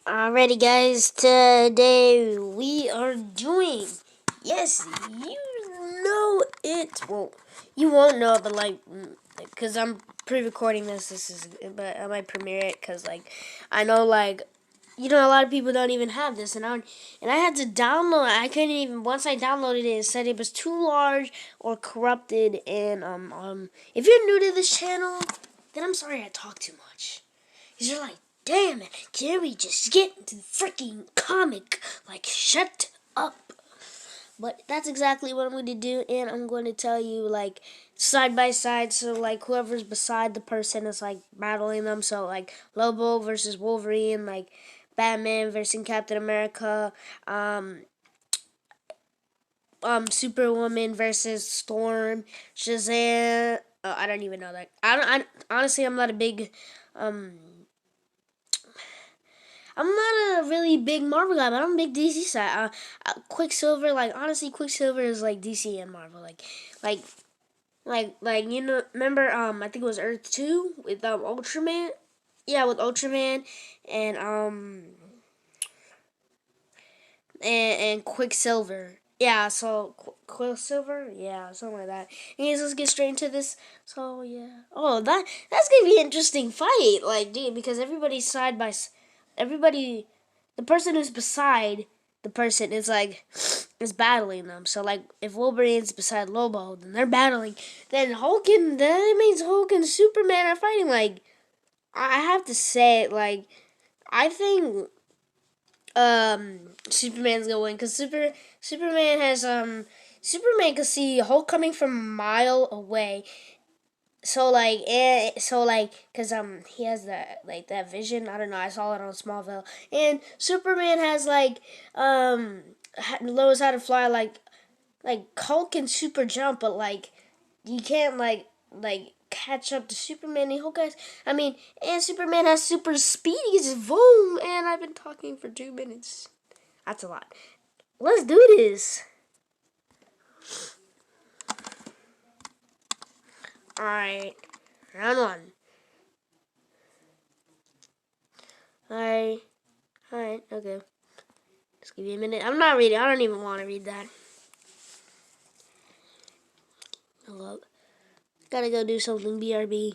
Alrighty, guys. Today we are doing. Yes, you know it. Well, you won't know, but because I'm pre-recording this. But I might premiere it because, I know, a lot of people don't even have this, and I had to download. I couldn't even. Once I downloaded it, it said it was too large or corrupted. And if you're new to this channel, then I'm sorry I talk too much. You're like, damn it, can we just get into the freaking comic? Like, shut up. But that's exactly what I'm going to do, and I'm going to tell you, side by side, so, whoever's beside the person is, battling them. So, Lobo versus Wolverine, Batman versus Captain America, Superwoman versus Storm, Shazam. I don't even know that. Honestly, I'm not a really big Marvel guy, but I'm a big DC side. Quicksilver, honestly, Quicksilver is like DC and Marvel. Like, remember, I think it was Earth 2 with Ultraman. Yeah, with Ultraman and and Quicksilver. Yeah, so Quicksilver, yeah, something like that. Anyways, let's get straight into this. So yeah, that's gonna be an interesting fight, dude, because everybody's everybody, the person who's beside the person is battling them. So if Wolverine's beside Lobo, then they're battling. Then that means Hulk and Superman are fighting. I have to say, I think Superman's gonna win because Superman has Superman can see Hulk coming from a mile away. Cause he has that vision. I don't know. I saw it on Smallville, and Superman has knows how to fly like Hulk can super jump, but you can't catch up to Superman and Hulk guys. And Superman has super speed. He's just boom. And I've been talking for 2 minutes. That's a lot. Let's do this. All right, round one. All right, okay. Just give me a minute. I'm not reading. I don't even want to read that. Hello. Gotta go do something. BRB.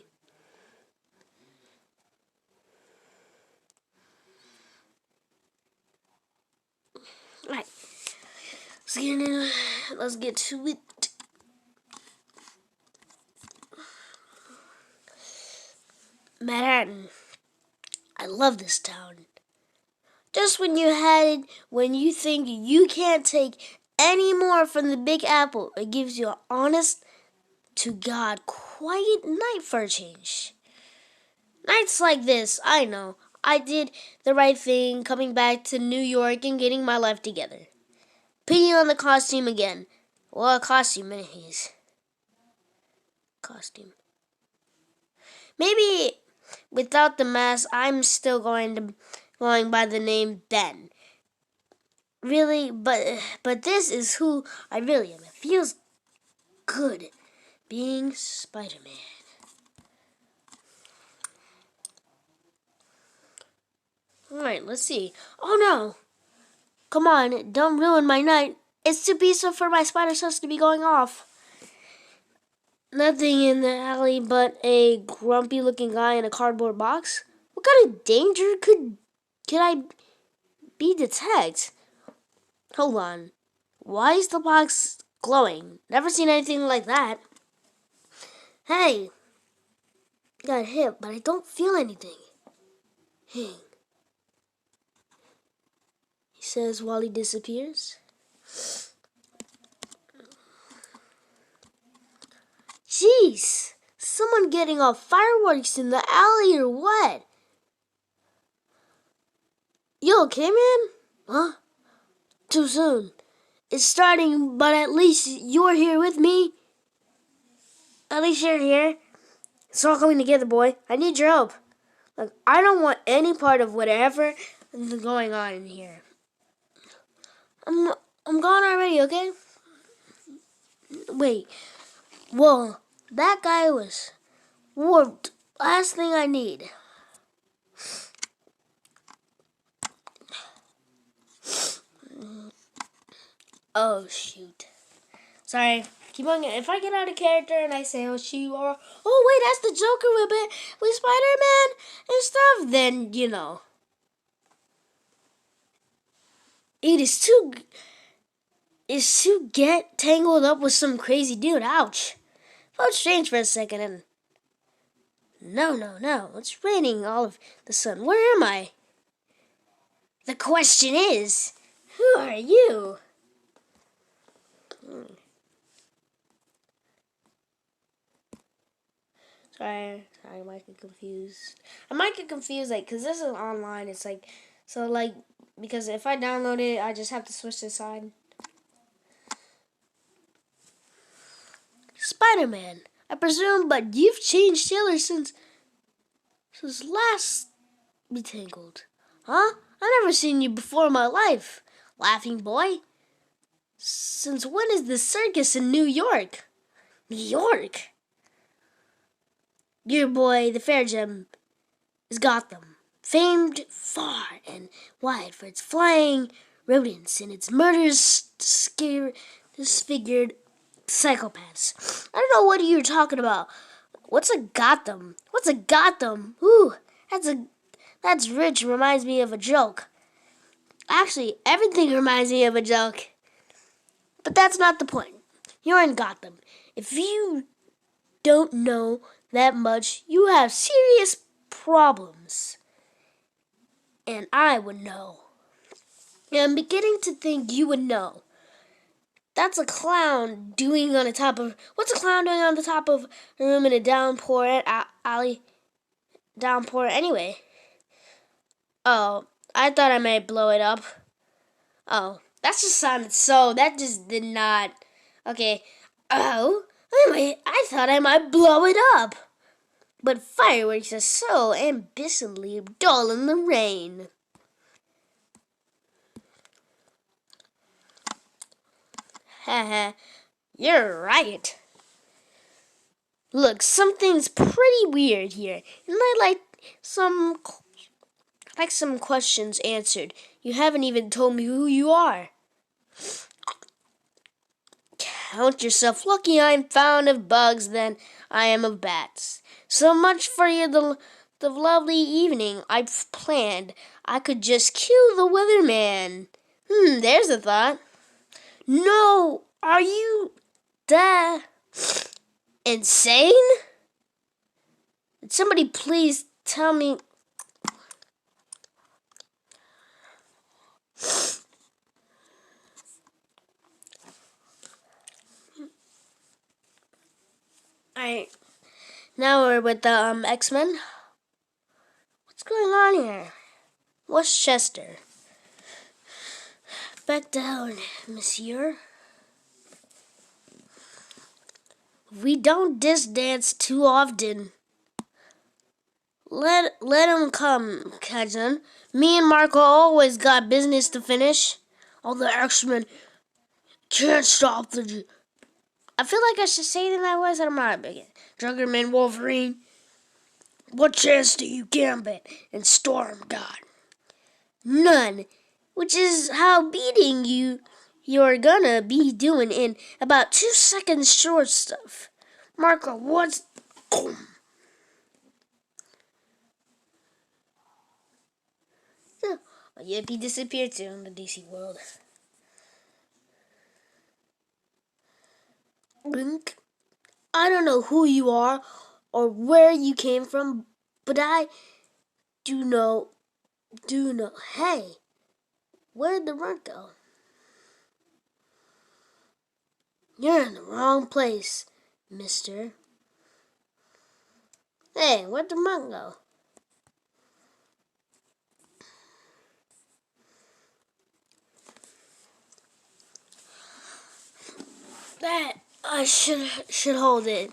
Alright. Let's get to it. Manhattan. I love this town. Just when you think you can't take any more from the Big Apple, it gives you an honest to God quiet night for a change. Nights like this, I know. I did the right thing coming back to New York and getting my life together. Putting on the costume again. Well, costume anyways. Costume. Maybe without the mask, I'm still going by the name Ben. Really, but this is who I really am. It feels good being Spider-Man. Alright, let's see. Oh no! Come on, don't ruin my night. It's too peaceful for my spider sense to be going off. Nothing in the alley but a grumpy looking guy in a cardboard box? What kind of danger could I be detect? Hold on. Why is the box glowing? Never seen anything like that. Hey, got hit, but I don't feel anything. Hey, he says while he disappears. Jeez, someone getting off fireworks in the alley or what? You okay, man? Huh? Too soon. It's starting, but at least you're here with me. At least you're here. It's all coming together, boy. I need your help. I don't want any part of whatever is going on in here. I'm gone already, okay? Wait. Whoa. That guy was warped. Last thing I need. Oh, shoot. Sorry. Keep on. If I get out of character and I say, oh, shoot, or, oh, wait, that's the Joker with Spider-Man and stuff, then, you know. It is to get tangled up with some crazy dude. Ouch. Felt strange for a second and... No. It's raining all of the sun. Where am I? The question is, who are you? Sorry, I might get confused. Like, because this is online. It's like, so, like, because if I download it, I just have to switch the side. Spider-Man, I presume, but you've changed Taylor since last we tangled. Huh? I've never seen you before in my life, laughing boy. Since when is the circus in New York? New York? Your boy, the Fair Gem, is Gotham, famed far and wide for its flying rodents and its murderous, disfigured psychopaths. I don't know what you're talking about. What's a Gotham? Ooh, that's rich. Reminds me of a joke. Actually, everything reminds me of a joke. But that's not the point. You're in Gotham. If you don't know that much, you have serious problems. And I would know. And I'm beginning to think you would know. That's a clown doing on the top of... What's a clown doing on the top of a room in a downpour alley? Downpour anyway. Oh, I thought I might blow it up. Oh, that just sounded so... That just did not... Okay. Oh, I thought I might blow it up. But fireworks are so ambitiously dull in the rain. Haha, you're right. Look, something's pretty weird here, and I'd like some questions answered. You haven't even told me who you are. Count yourself lucky I'm fond of bugs than I am of bats. So much for the lovely evening I've planned. I could just kill the weatherman. There's a thought. No, are you insane? Did somebody please tell me? Alright, now we're with the X-Men. What's going on here? What's Chester? Back down, monsieur. We don't dance too often. Let him come, cousin. Me and Marco always got business to finish. All the X-Men can't stop the... I feel like I should say it in that voice. I'm not big. Juggerman, Wolverine. What chance do you Gambit and Storm got? None. Which is how beating you're gonna be doing in about 2 seconds short stuff. Marco, what's... Yep, he disappeared too in the DC world. Blink. I don't know who you are or where you came from, but I do know. Hey, where'd the runt go? You're in the wrong place, mister. Hey, where'd the runt go? That I should hold it.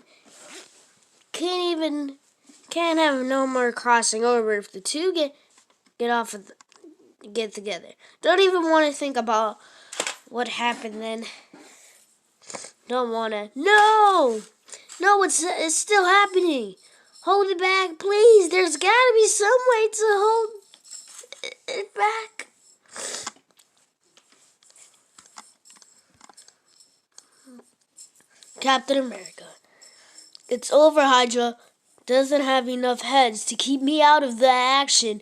Can't have no more crossing over if the two get off of get together. Don't even want to think about what happened then. Don't want to. No, it's still happening. Hold it back, please. There's got to be some way to hold it back. Captain America. It's over, Hydra. Doesn't have enough heads to keep me out of the action.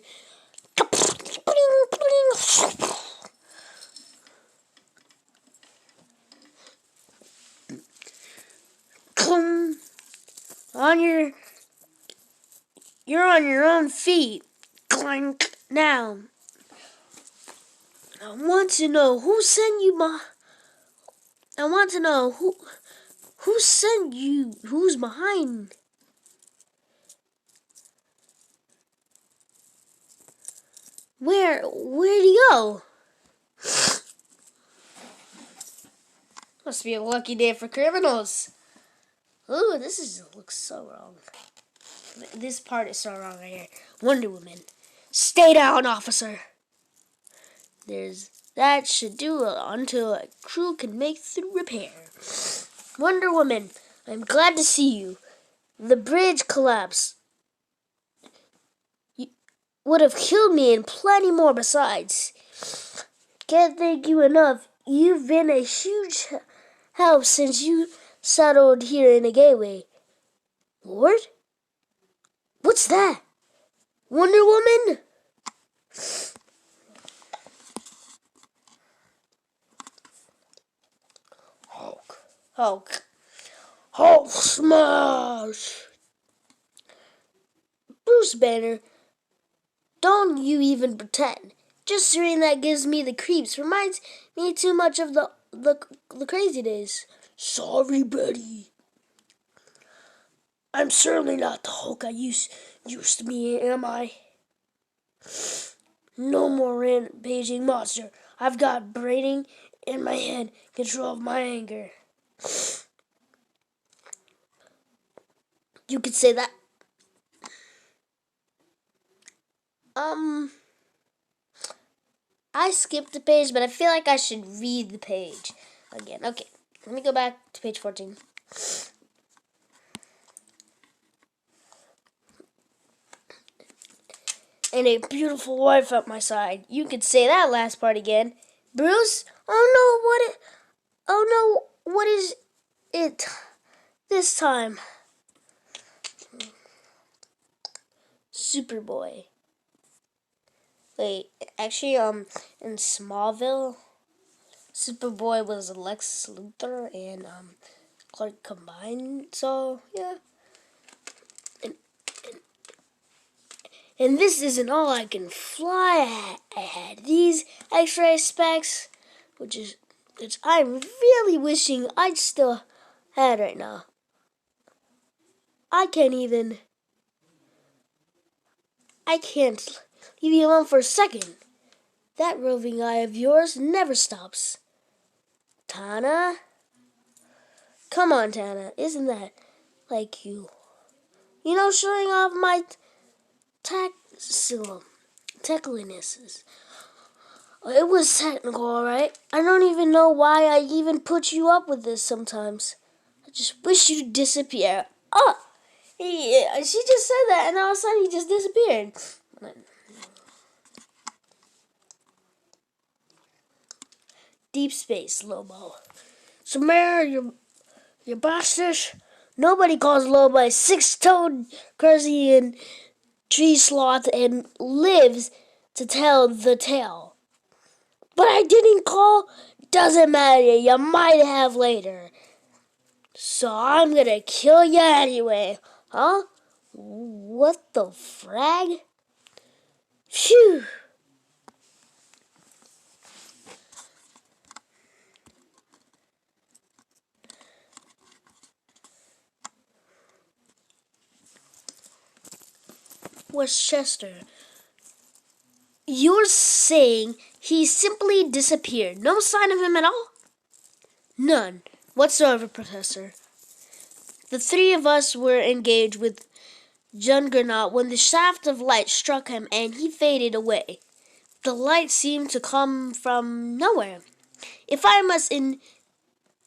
You're on your own feet. Clank. Now, I want to know who sent you I want to know who sent you. Who's behind? Where'd he go? Must be a lucky day for criminals. Ooh, looks so wrong. This part is so wrong right here. Wonder Woman. Stay down, officer. That should do it until a crew can make the repair. Wonder Woman, I'm glad to see you. The bridge collapse would have killed me and plenty more besides. Can't thank you enough. You've been a huge help since you settled here in the gateway. Lord? What's that? Wonder Woman? Hulk smash! Bruce Banner, don't you even pretend. Just hearing that gives me the creeps. Reminds me too much of the crazy days. Sorry, buddy. I'm certainly not the Hulk I used to be, am I? No more rampaging monster. I've got braiding in my head, control of my anger. You could say that. I skipped the page, but I feel like I should read the page again. Okay, let me go back to page 14. And a beautiful wife at my side. You could say that last part again. Bruce? Oh no, what is it this time? Superboy. Wait, actually, in Smallville, Superboy was Lex Luthor and Clark combined. So yeah, and this isn't all I can fly. I had these X-ray specs, which I'm really wishing I'd still had right now. I can't leave you alone for a second. That roving eye of yours never stops. Tana? Come on, Tana. Isn't that like you? You know, showing off my technicalnesses. It was technical, alright? I don't even know why I even put you up with this sometimes. I just wish you'd disappear. Oh! She just said that, and all of a sudden he just disappeared. Deep space, Lobo. Samara, your bastard. Nobody calls Lobo a six-toed Crusader tree sloth and lives to tell the tale. But I didn't call. Doesn't matter. You might have later. So I'm gonna kill you anyway. Huh? What the frag? Phew. Westchester. You're saying he simply disappeared? No sign of him at all? None whatsoever, Professor. The three of us were engaged with Juggernaut when the shaft of light struck him and he faded away. The light seemed to come from nowhere. If I must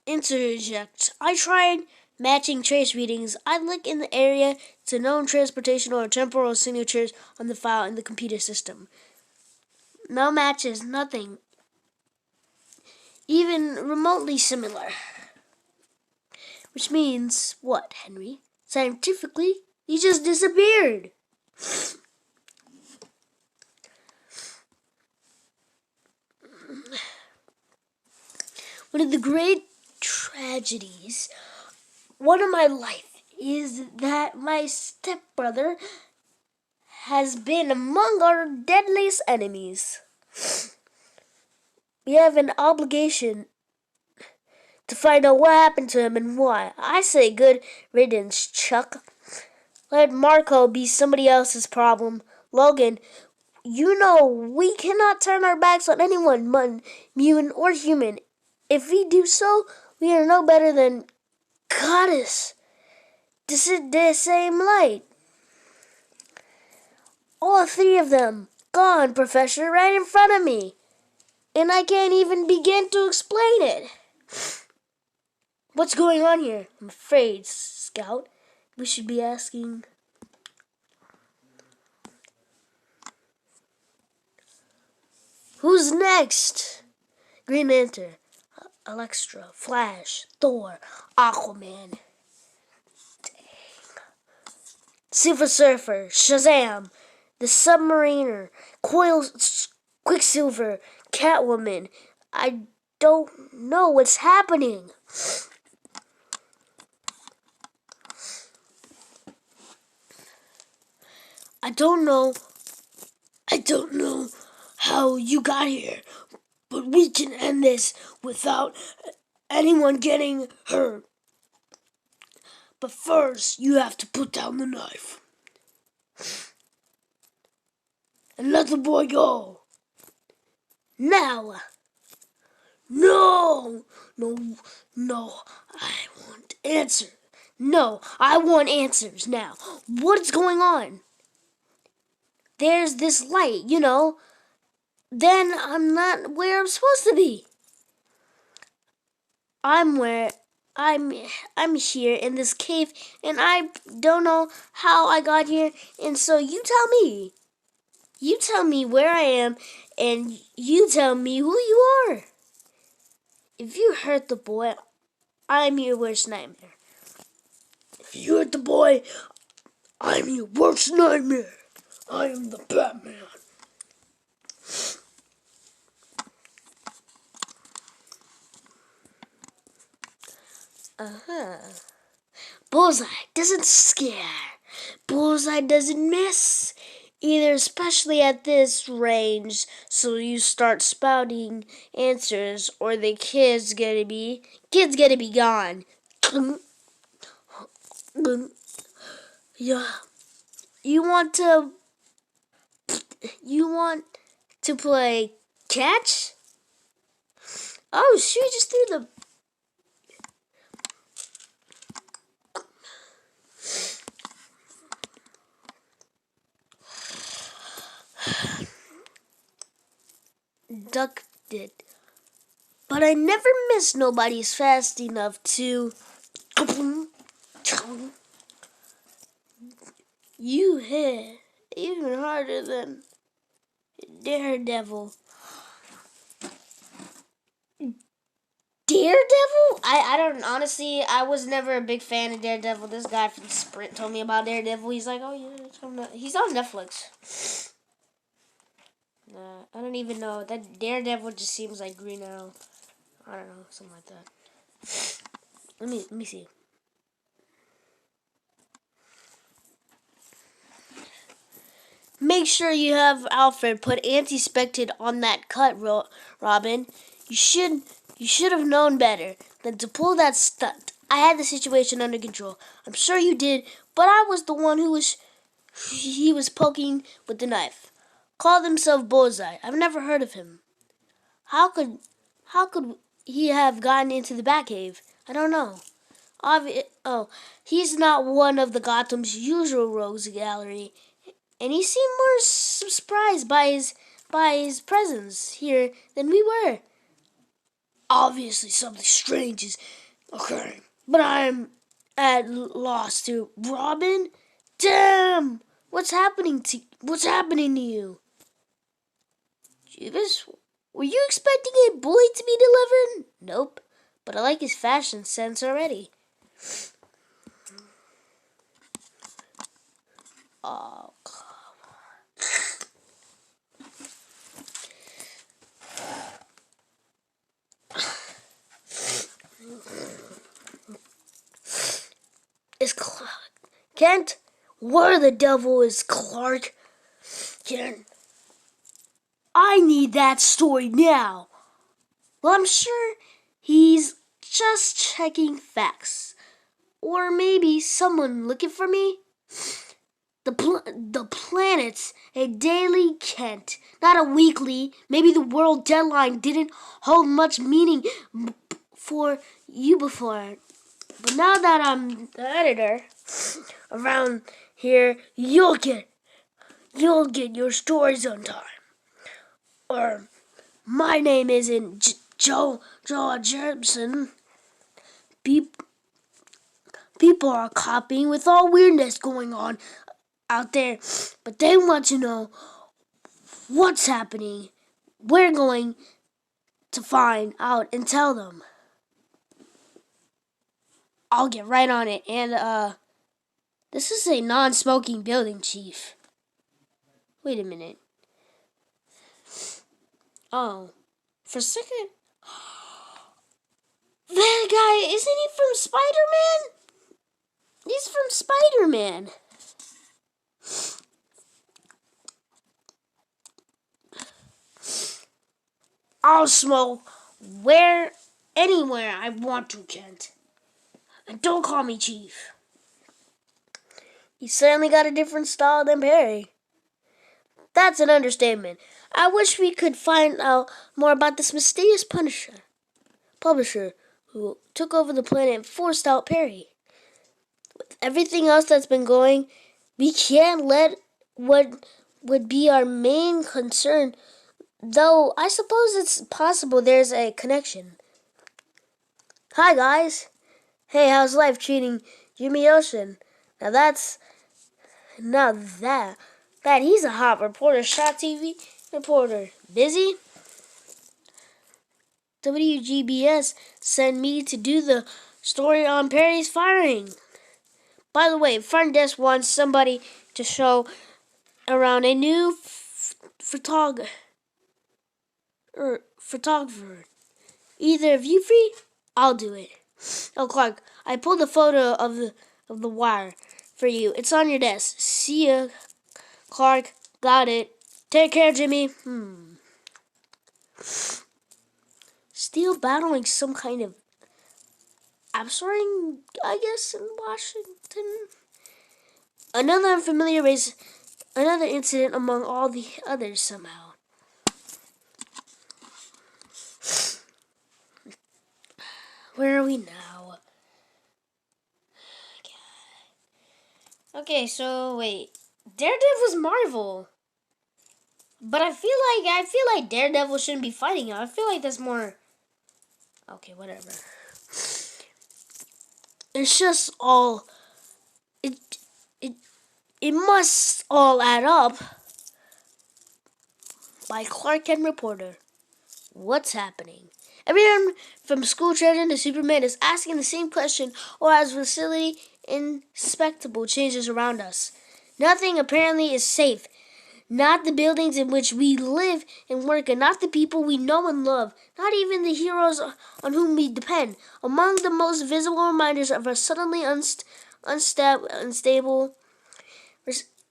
interject, I tried matching trace readings. I look in the area to known transportation or temporal signatures on the file in the computer system. No matches, nothing even remotely similar. Which means what, Henry? Scientifically, he just disappeared. One of the great tragedies, one of my life, is that my stepbrother has been among our deadliest enemies. We have an obligation to find out what happened to him and why. I say good riddance, Chuck. Let Marco be somebody else's problem. Logan, you know we cannot turn our backs on anyone, mutant or human. If we do so, we are no better than goddess. This is the same light. All three of them gone, Professor, right in front of me. And I can't even begin to explain it. What's going on here? I'm afraid, Scout. We should be asking. Who's next? Green Lantern, Elektra, Flash, Thor, Aquaman. Dang. Silver Surfer, Shazam, the Submariner, Quicksilver, Catwoman. I don't know what's happening. I don't know how you got here, but we can end this without anyone getting hurt. But first, you have to put down the knife. And let the boy go. Now. No, I want answers. No, I want answers now. What is going on? There's this light, Then I'm not where I'm supposed to be. I'm here in this cave, and I don't know how I got here. And so you tell me. You tell me where I am, and you tell me who you are. If you hurt the boy, I'm your worst nightmare. If you hurt the boy, I'm your worst nightmare. I am the Batman. Bullseye doesn't scare. Bullseye doesn't miss either, especially at this range. So you start spouting answers, or the kid's gonna be gone. Yeah. You want to play catch? Oh shoot! Just threw the. Duck did. But I never miss nobody's fast enough to. You hit even harder than Daredevil. Daredevil? I don't, honestly, I was never a big fan of Daredevil. This guy from Sprint told me about Daredevil. He's like, oh yeah, he's on Netflix. I don't even know. That Daredevil just seems like Green Arrow. I don't know, something like that. Let me see. Make sure you have Alfred put anti-spectate on that cut, Robin. You should have known better than to pull that stunt. I had the situation under control. I'm sure you did, but I was the one he was poking with the knife. Called himself Bullseye. I've never heard of him. How could he have gotten into the Batcave? I don't know. He's not one of the Gotham's usual rogues gallery, and he seemed more surprised by his presence here than we were. Obviously, something strange is occurring, but I'm at loss to Robin. Damn! What's happening to you? Jeeves, were you expecting a bully to be delivered? Nope, but I like his fashion sense already. Oh, is Clark Kent? Where the devil is Clark Kent? I need that story now. Well, I'm sure he's just checking facts. Or maybe someone looking for me? The planet's a daily Kent, not a weekly. Maybe the world deadline didn't hold much meaning for you before. But now that I'm the editor around here, you'll get your stories on time. Or my name isn't Joe Jepson. People are copying with all weirdness going on out there, but they want to know what's happening. We're going to find out and tell them. I'll get right on it. And this is a non-smoking building, Chief. Wait a minute. Oh, for a second. That guy, isn't he from Spider-Man? He's from Spider-Man. I'll smoke anywhere I want to, Kent. And don't call me Chief. He certainly got a different style than Perry. That's an understatement. I wish we could find out more about this mysterious publisher who took over the planet and forced out Perry. With everything else that's been going, we can't let what would be our main concern, though I suppose it's possible there's a connection. Hi, guys. Hey, how's life treating Jimmy Ocean? Now that he's a hot reporter, Shot TV reporter. Busy? WGBS sent me to do the story on Perry's firing. By the way, front desk wants somebody to show around a new photographer. Either of you free? I'll do it. Oh, Clark, I pulled a photo of the wire for you. It's on your desk. See ya, Clark. Got it. Take care, Jimmy. Still battling some kind of absorbing, I guess, in Washington. Another unfamiliar race, another incident among all the others somehow. Where are we now? Okay, so wait. Daredevil's Marvel. But I feel like Daredevil shouldn't be fighting him. I feel like that's more. Okay, whatever. It's just all. It must all add up. By Clark Kent reporter. What's happening? Everyone from school children to Superman is asking the same question, or as facility inspectable changes around us. Nothing apparently is safe. Not the buildings in which we live and work, and not the people we know and love, not even the heroes on whom we depend. Among the most visible reminders of our suddenly unstable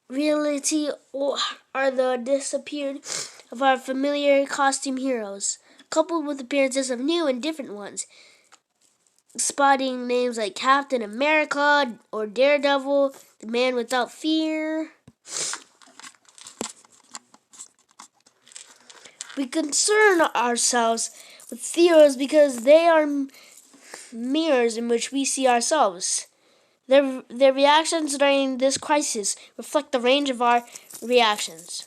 reality are the disappeared of our familiar costume heroes, coupled with appearances of new and different ones. Spotting names like Captain America or Daredevil, the Man Without Fear. We concern ourselves with heroes because they are mirrors in which we see ourselves. Their reactions during this crisis reflect the range of our reactions.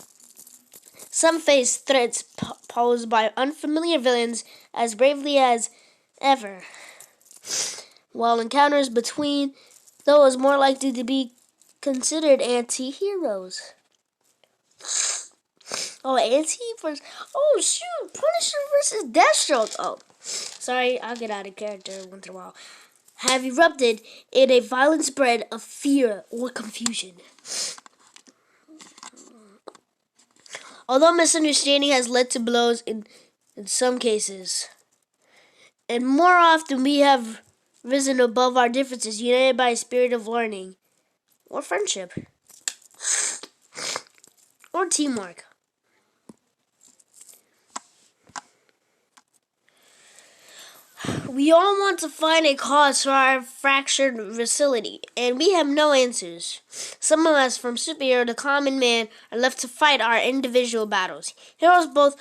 Some face threats posed by unfamiliar villains as bravely as ever, while encounters between those more likely to be considered anti-heroes. Oh, versus... Oh, shoot! Punisher versus Deathstroke! Oh, sorry, I'll get out of character once in a while. have erupted in a violent spread of fear or confusion. Although misunderstanding has led to blows in some cases, and more often we have risen above our differences, united by a spirit of learning, or friendship, or teamwork. We all want to find a cause for our fractured facility, and we have no answers. Some of us, from superhero to common man, are left to fight our individual battles. Heroes, both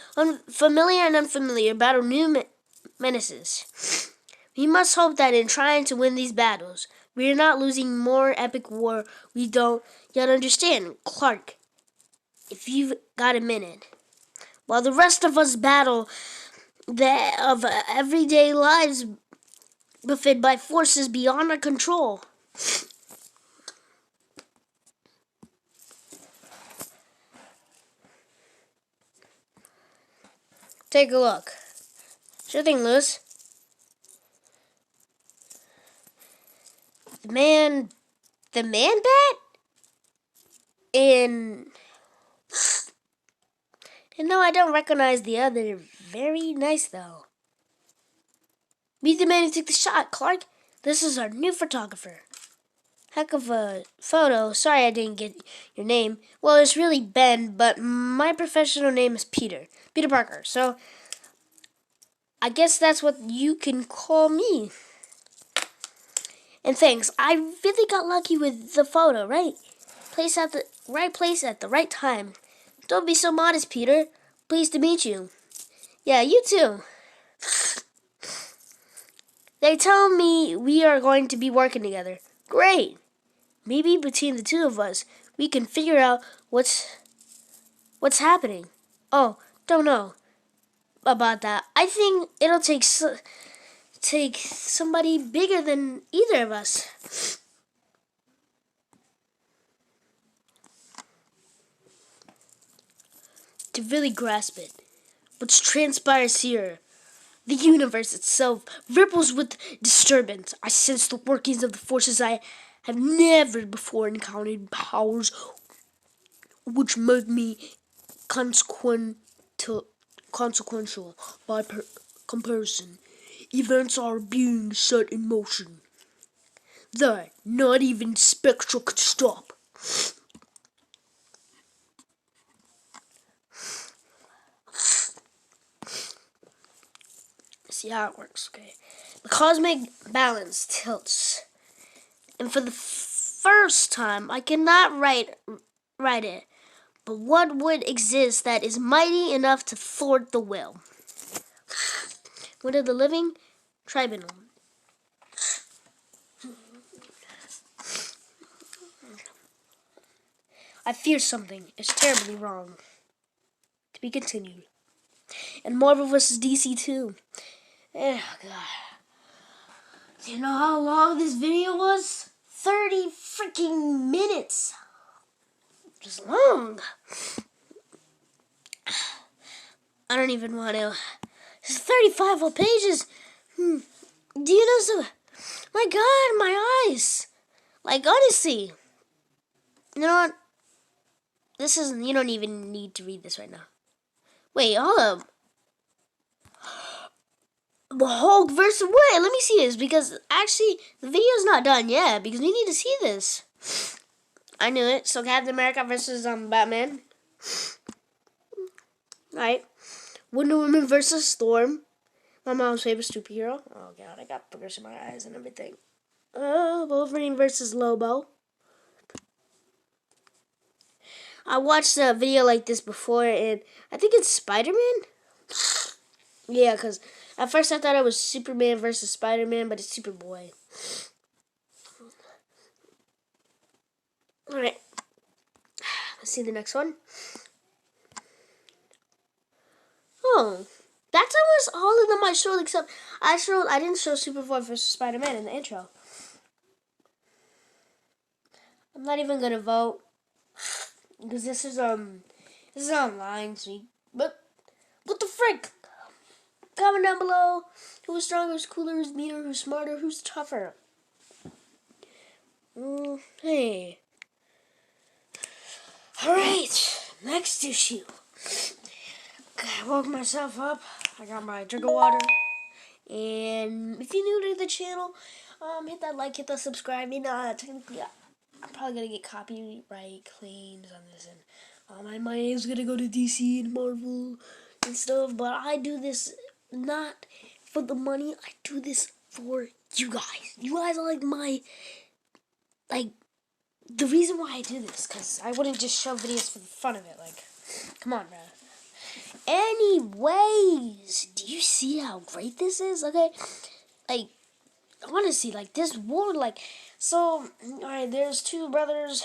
familiar and unfamiliar, battle new menaces. We must hope that in trying to win these battles, we are not losing more epic war we don't yet understand. Clark, if you've got a minute, while the rest of us battle of everyday lives buffeted by forces beyond our control. Take a look. Sure thing, Lewis. The man bat? And no, I don't recognize the other. Very nice, though. Meet the man who took the shot, Clark. This is our new photographer. Heck of a photo. Sorry I didn't get your name. Well, it's really Ben, but my professional name is Peter. Peter Parker. So, I guess that's what you can call me. And thanks. I really got lucky with the photo, right? Place at the right place at the right time. Don't be so modest, Peter. Pleased to meet you. Yeah, you too. They tell me we are going to be working together. Great. Maybe between the two of us, we can figure out what's happening. Oh, don't know about that. I think it'll take somebody bigger than either of us. To really grasp it, what transpires here, the universe itself ripples with disturbance. I sense the workings of the forces I have never before encountered, powers which make me consequential by comparison. Events are being set in motion that not even Spectra could stop. See how it works, okay? The cosmic balance tilts, and for the first time, I cannot write it. But what would exist that is mighty enough to thwart the will? What are the living? Tribunal. I fear something is terribly wrong. To be continued. And Marvel vs. DC 2. Oh, God. Do you know how long this video was? 30 freaking minutes. Just long. I don't even want to. It's 35 whole pages. Do you know some? My God, my eyes. Like, honestly. You know what? This isn't. You don't even need to read this right now. Wait, hold up. The Hulk versus what? Let me see this, because actually the video's not done yet, because we need to see this. I knew it. So Captain America versus Batman. Alright. Wonder Woman versus Storm. My mom's favorite superhero. Oh God, I got boogers in my eyes and everything. Wolverine versus Lobo. I watched a video like this before, and I think it's Spider-Man. Yeah, because at first I thought it was Superman versus Spider-Man, but it's Superboy. Alright. Let's see the next one. Oh. That's almost all of them I showed, except I didn't show Superboy versus Spider-Man in the intro. I'm not even gonna vote. Because this is online, so but what the frick? Comment down below. Who's stronger, who's cooler, who's meaner, who's smarter, who's tougher? Hey. Alright, next issue. I woke myself up. I got my drink of water. And if you're new to the channel, hit that like, hit that subscribe. Technically, I'm probably gonna get copyright claims on this, and my name's gonna go to DC and Marvel and stuff. But I do this not for the money. I do this for you guys. You guys are the reason why I do this, because I wouldn't just show videos for the fun of it. Come on, bro. Anyways, do you see how great this is? Okay, honestly, this war, so, alright, there's two brothers,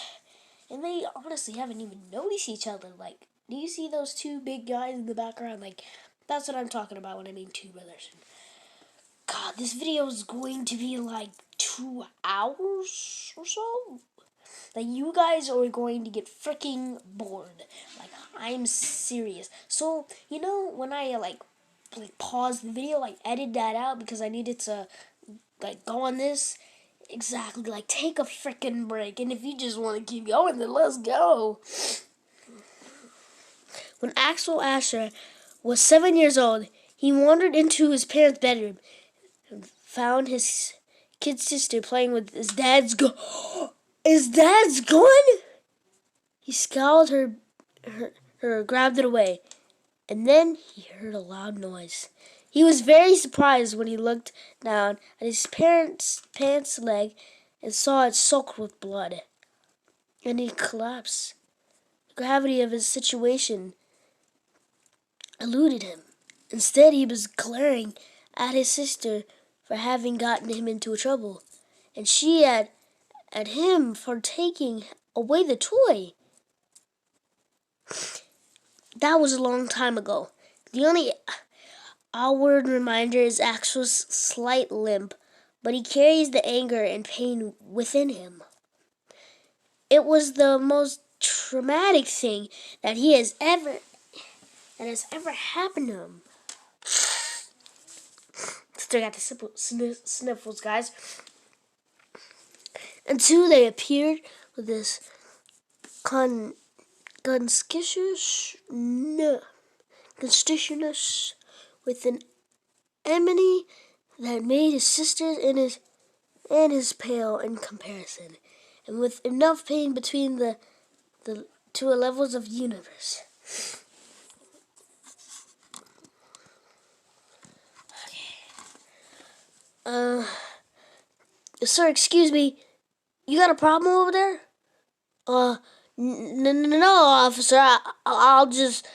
and they honestly haven't even noticed each other. Do you see those two big guys in the background? That's what I'm talking about when I mean two brothers. God, this video is going to be 2 hours or so. You guys are going to get freaking bored. I'm serious. So, when I, pause the video, edit that out because I needed to, go on this. Exactly, take a freaking break. And if you just want to keep going, then let's go. When Axel Asher was 7 years old, he wandered into his parents' bedroom and found his kid sister playing with his dad's gun. His dad's gun? He scowled her, grabbed it away, and then he heard a loud noise. He was very surprised when he looked down at his parents' pants leg and saw it soaked with blood. And he collapsed. The gravity of his situation eluded him. Instead, he was glaring at his sister for having gotten him into trouble, and she at him for taking away the toy. That was a long time ago. The only outward reminder is Axel's slight limp, but he carries the anger and pain within him. It was the most traumatic thing that has ever happened to him. Still got the sniffles, guys. Until they appeared with this conspicuous with an enmity that made his sisters and his pale in comparison, and with enough pain between the two levels of universe. Sir, excuse me, you got a problem over there? No, officer. I'll just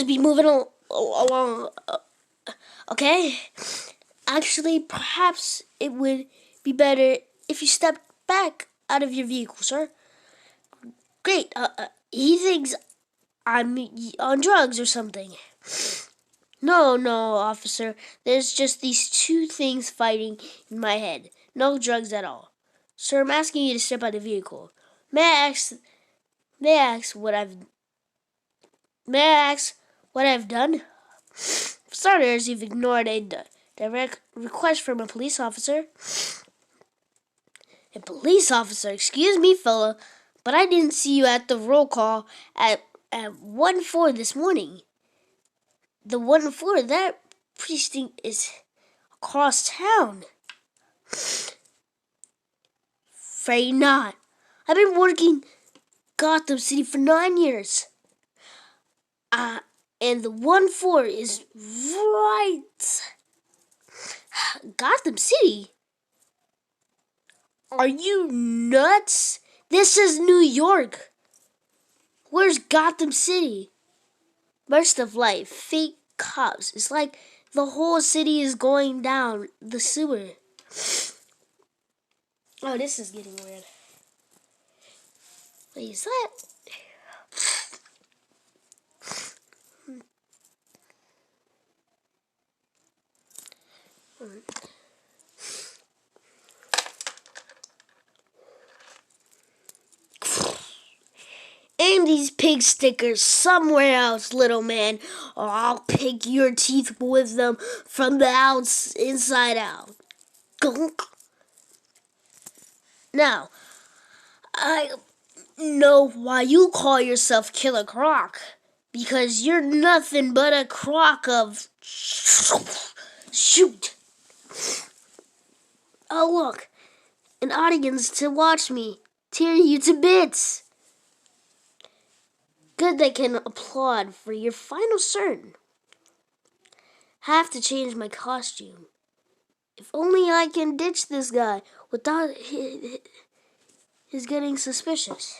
be moving along. Okay. Actually, perhaps it would be better if you stepped back out of your vehicle, sir. Great. He thinks I'm on drugs or something. No, officer. There's just these two things fighting in my head. No drugs at all. Sir, I'm asking you to step out of the vehicle. May I ask what I've done? For starters, you've ignored a direct request from a police officer. A police officer? Excuse me, fella, but I didn't see you at the roll call at 1-4 this morning. The 1-4, that precinct is across town. Afraid not. I've been working Gotham City for 9 years. And the 1-4 is right. Gotham City? Are you nuts? This is New York. Where's Gotham City? Burst of light, fake cops. It's like the whole city is going down the sewer. Oh, this is getting weird. Wait, is that? Aim these pig stickers somewhere else, little man, or I'll pick your teeth with them from the inside out. Gunk. Now, I know why you call yourself Killer Croc. Because you're nothing but a croc of... Shoot! Oh, look. An audience to watch me tear you to bits. Good they can applaud for your final turn. Have to change my costume. If only I can ditch this guy without his getting suspicious.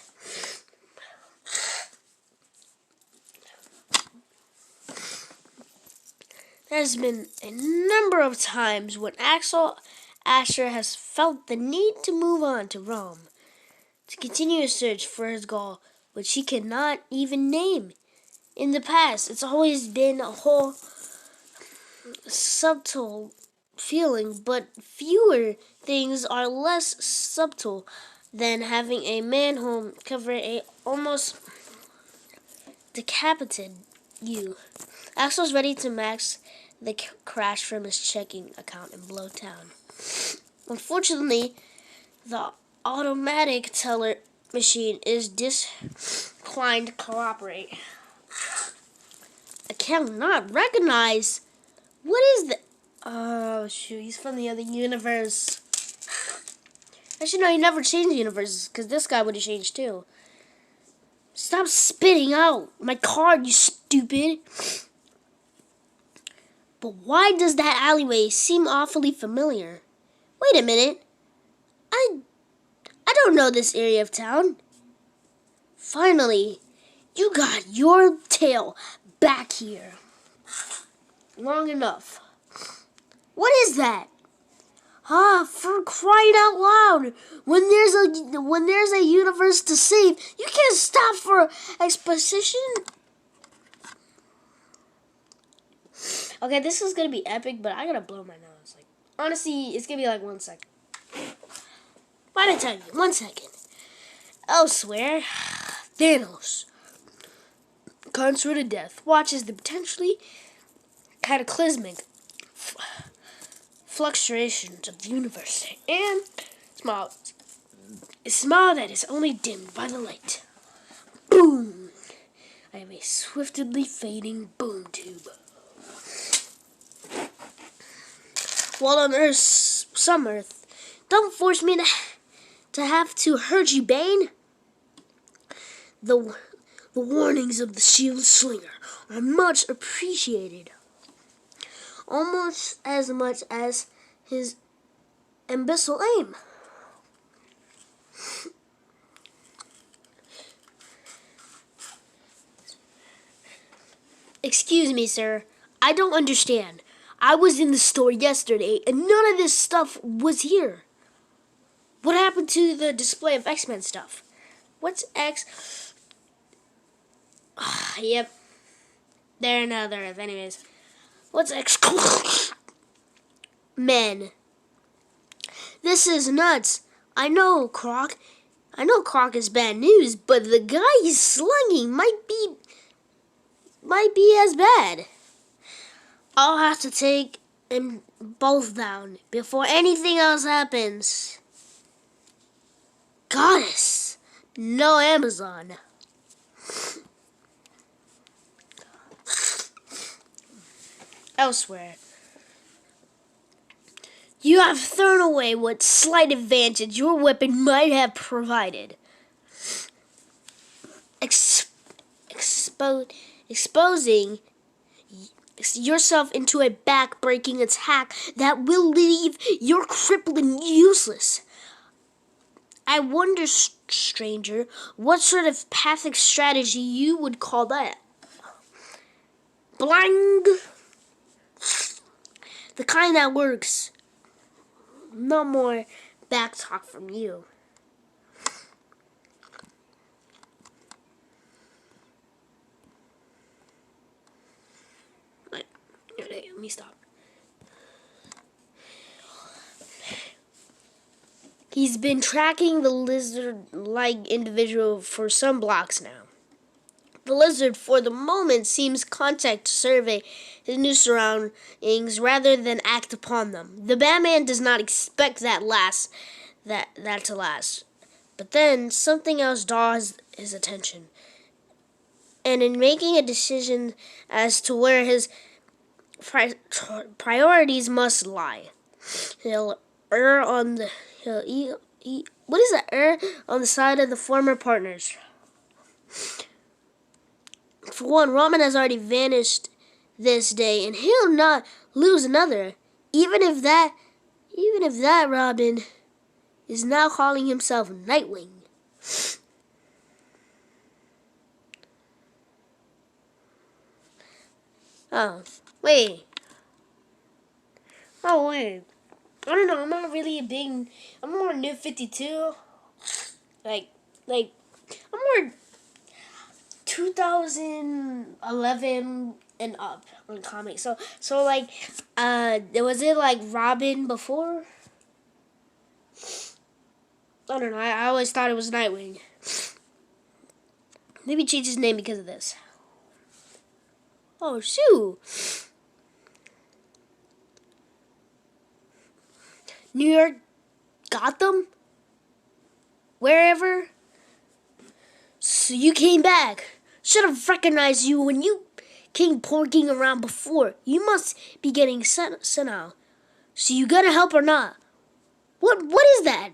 There's been a number of times when Axel Asher has felt the need to move on to Rome, to continue his search for his goal, which he cannot even name. In the past, it's always been a whole subtle feeling, but fewer things are less subtle than having a man-home cover a almost decapitated you. Axel's ready to max the crash from his checking account in Blowtown. Unfortunately, the automatic teller machine is declined to cooperate. I cannot recognize. What is the... Oh, shoot. He's from the other universe. Actually, no, he never changed universes, because this guy would have changed, too. Stop spitting out my card, you stupid. But why does that alleyway seem awfully familiar? Wait a minute. I don't know this area of town. Finally, you got your tail back here. Long enough. What is that? For crying out loud! When there's a universe to save, you can't stop for exposition. Okay, this is gonna be epic, but I gotta blow my nose. Like, honestly, it's gonna be like 1 second. Why did I tell you? 1 second. Elsewhere, Thanos, Consort of Death, watches the potentially cataclysmic fluctuations of the universe and smiles. A smile that is only dimmed by the light. Boom! I am a swiftly fading boom tube. While on Earth's some Earth, don't force me to have to hurt you, Bane. The warnings of the Shield Slinger are much appreciated. Almost as much as his imbecile aim. Excuse me, sir. I don't understand. I was in the store yesterday and none of this stuff was here. What happened to the display of X-Men stuff? What's X? Yep. They're another Earth. Anyways. What's X? Men. This is nuts. I know Croc is bad news, but the guy he's slugging might be as bad. I'll have to take them both down before anything else happens. Goddess, no Amazon. Elsewhere, you have thrown away what slight advantage your weapon might have provided. Exposing yourself into a back-breaking attack that will leave your crippling useless. I wonder, stranger, what sort of pathic strategy you would call that? Blang! The kind that works. No more back talk from you. Wait, let me stop. He's been tracking the lizard-like individual for some blocks now. The lizard, for the moment, seems content to survey his new surroundings rather than act upon them. The Batman does not expect that that to last. But then something else draws his attention. And in making a decision as to where his priorities must lie, he'll err on the what is that? Err on the side of the former partners. For one, Robin has already vanished this day, and he'll not lose another, even if that Robin is now calling himself Nightwing. Oh, wait. Oh, wait. I don't know, I'm not really a big... I'm more New 52. Like, I'm more 2011 and up on comics. So like, was it like Robin before? I don't know, I always thought it was Nightwing. Maybe change his name because of this. Oh, shoot. New York, Gotham, wherever. So you came back. Should have recognized you when you came porking around before. You must be getting sent out. So you gonna help or not? What is that?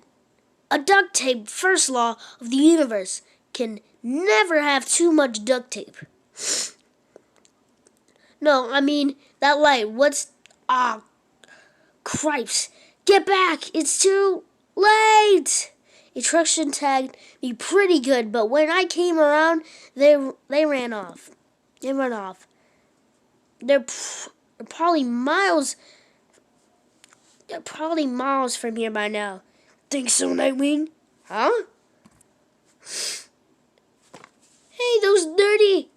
A duct tape first law of the universe can never have too much duct tape. No, I mean that light. What's cripes. Get back! It's too late! Instruction tagged me pretty good, but when I came around, they ran off. They ran off. They're probably miles. They're probably miles from here by now. Think so, Nightwing? Huh? Hey, those dirty.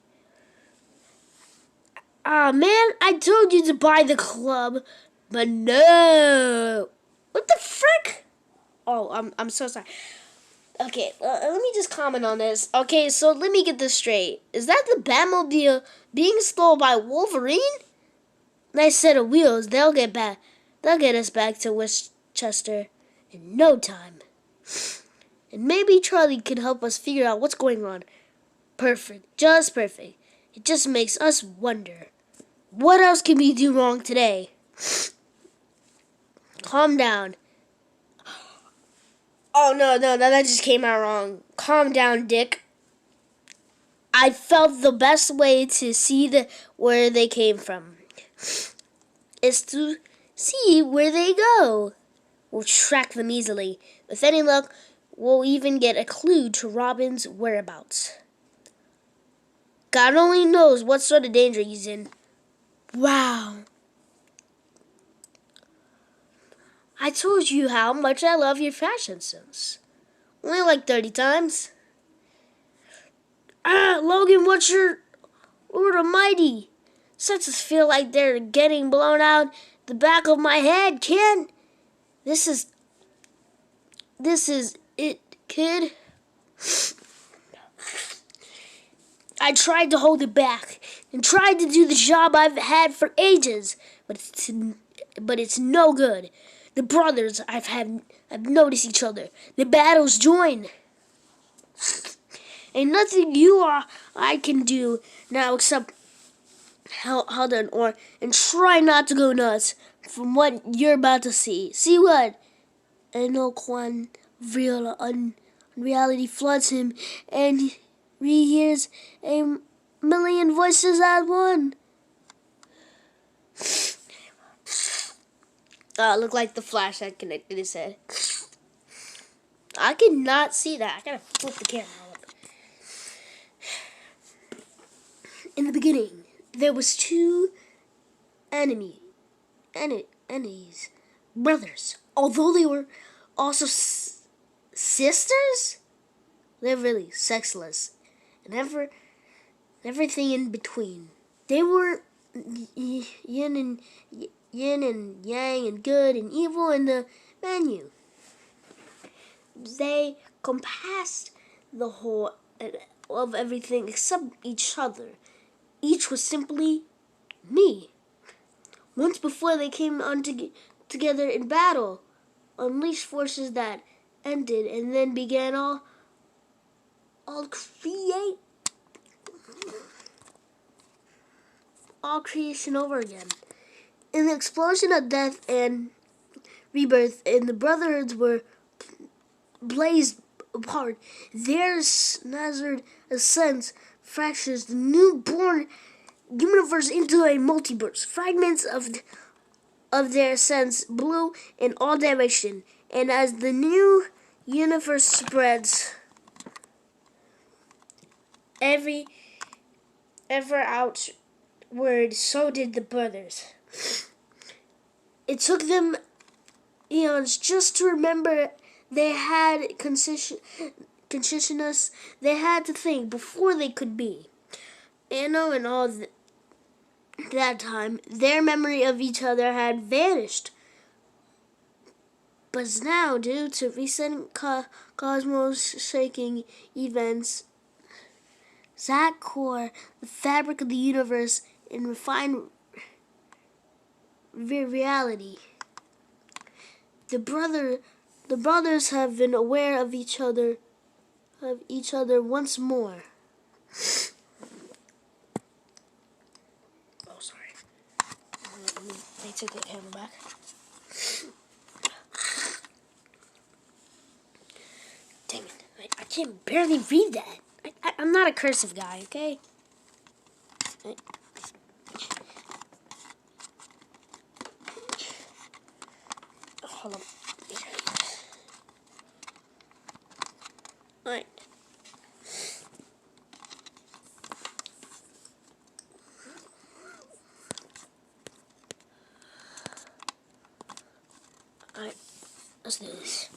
Man, I told you to buy the club, but no. What the frick? Oh, I'm so sorry. Okay, let me just comment on this. Okay, so let me get this straight. Is that the Batmobile being stolen by Wolverine? Nice set of wheels. They'll get us back to Westchester in no time. And maybe Charlie can help us figure out what's going on. Perfect. Just perfect. It just makes us wonder. What else can we do wrong today? Calm down. Oh, no, that just came out wrong. Calm down, Dick. I felt the best way to see where they came from is to see where they go. We'll track them easily. With any luck, we'll even get a clue to Robin's whereabouts. God only knows what sort of danger he's in. Wow. I told you how much I love your fashion sense. Only like 30 times. Logan, what's your Lord Almighty? Senses feel like they're getting blown out the back of my head, Ken. This is it, kid. I tried to hold it back and tried to do the job I've had for ages, but it's no good. The brothers have noticed each other. The battles join. Ain't nothing you or I can do now except hold on and try not to go nuts from what you're about to see. See what? And no quan reality floods him, and he hears a million voices at one. Looked like the Flash had connected his head. I could not see that. I gotta flip the camera up. In the beginning, there was two enemies, brothers. Although they were also sisters, they're really sexless, and everything in between. They were yin and yang, and good and evil in the menu. They compassed the whole of everything except each other. Each was simply me. Once before they came on together in battle, unleashed forces that ended and then began all creation over again. In the explosion of death and rebirth, and the brotherhoods were blazed apart. Their snazzard ascents fractures the newborn universe into a multiverse. Fragments of their sense blew in all directions, and as the new universe spreads ever outward, so did the brothers. It took them eons just to remember they had consciousness. They had to think before they could be. And in all that time, their memory of each other had vanished. But now, due to recent cosmos-shaking events, that core, the fabric of the universe, and refined reality, the brothers have been aware of each other once more. Oh, sorry. They took the camera back. Dang it. I can barely read that. I'm not a cursive guy, okay? Hold on. Alright. Alright. Let's do this.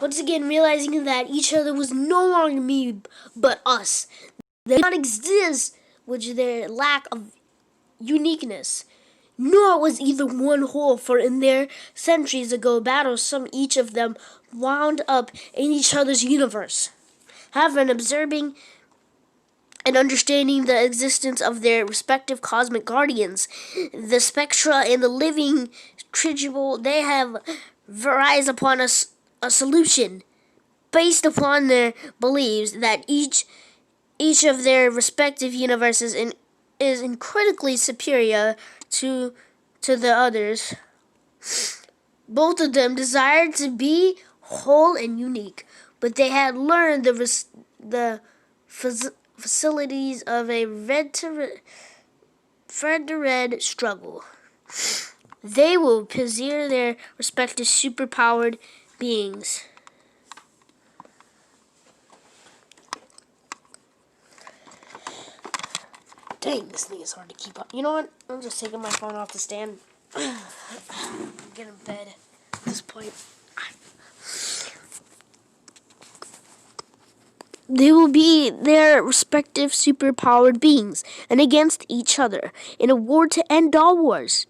Once again, realizing that each other was no longer me, but us. They did not exist with their lack of uniqueness. Nor was either one whole, for in their centuries ago battles, each of them wound up in each other's universe. Having observing and understanding the existence of their respective cosmic guardians, the spectra and the living trigible, they have realized upon a solution based upon their beliefs that each of their respective universes is critically superior to the others. Both of them desired to be whole and unique, but they had learned the facilities of a red to red struggle. They will possess their respective superpowered beings. Dang, this thing is hard to keep up. You know what? I'm just taking my phone off the stand. Get in bed at this point. They will be their respective superpowered beings and against each other in a war to end all wars.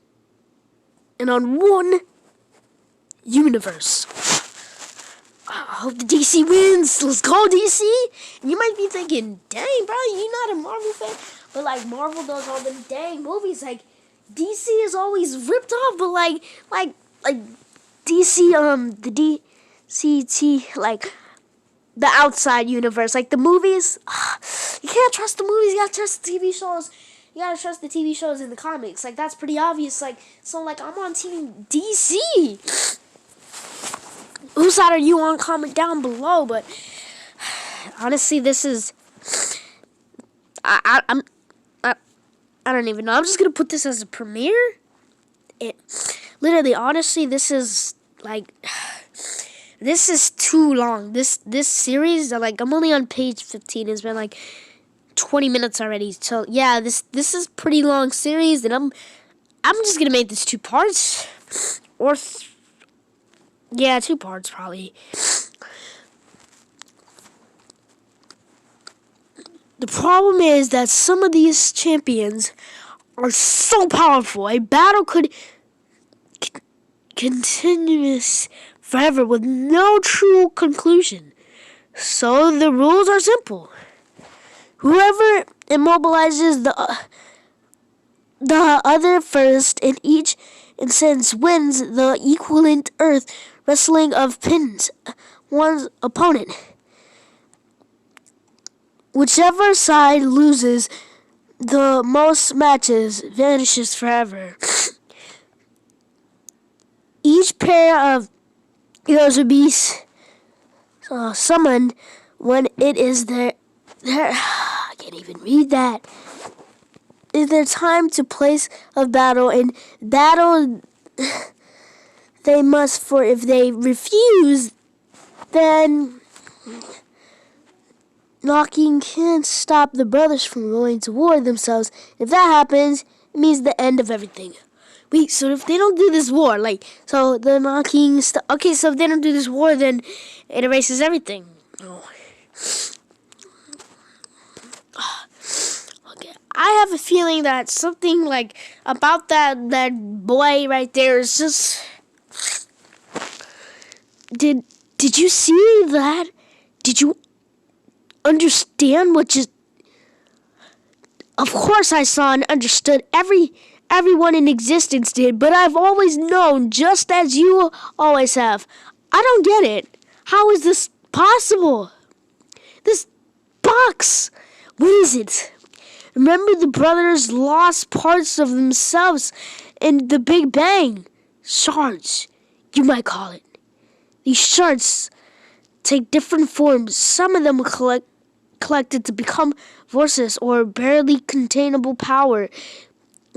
And on one universe. I hope the DC wins. Let's go, DC. And you might be thinking, dang, bro, you're not a Marvel fan. But, like, Marvel does all them dang movies. Like, DC is always ripped off. But, like DC, the DCT, like, the outside universe. Like, the movies, you can't trust the movies. You gotta trust the TV shows. You gotta trust the TV shows and the comics. Like, that's pretty obvious. Like, so, like, I'm on Team DC. Whose side are you on? Comment down below. But honestly, this is I don't even know. I'm just gonna put this as a premiere. Literally, honestly, this is like this is too long. This series, like, I'm only on page 15. It's been like 20 minutes already. So yeah, this is pretty long series, and I'm just gonna make this 2 parts or. Yeah, 2 parts probably. The problem is that some of these champions are so powerful. A battle could continue forever with no true conclusion. So the rules are simple. Whoever immobilizes the other first in each instance wins the equivalent Earth wrestling of pins one's opponent. Whichever side loses the most matches vanishes forever. Each pair of heroes will be summoned when it is their I can't even read that. Is their time to place of battle. In battle they must, for if they refuse, then knocking can't stop the brothers from going to war themselves. If that happens, it means the end of everything. Wait, so if they don't do this war, so the knocking okay, so if they don't do this war, then it erases everything. Oh. Okay, I have a feeling that something about that boy right there is just. Did you see that? Did you understand what just? Of course I saw and understood. Everyone in existence did, but I've always known, just as you always have. I don't get it. How is this possible? This box. What is it? Remember the brothers lost parts of themselves in the Big Bang. Shards, you might call it. These shards take different forms. Some of them collected to become forces or barely containable power,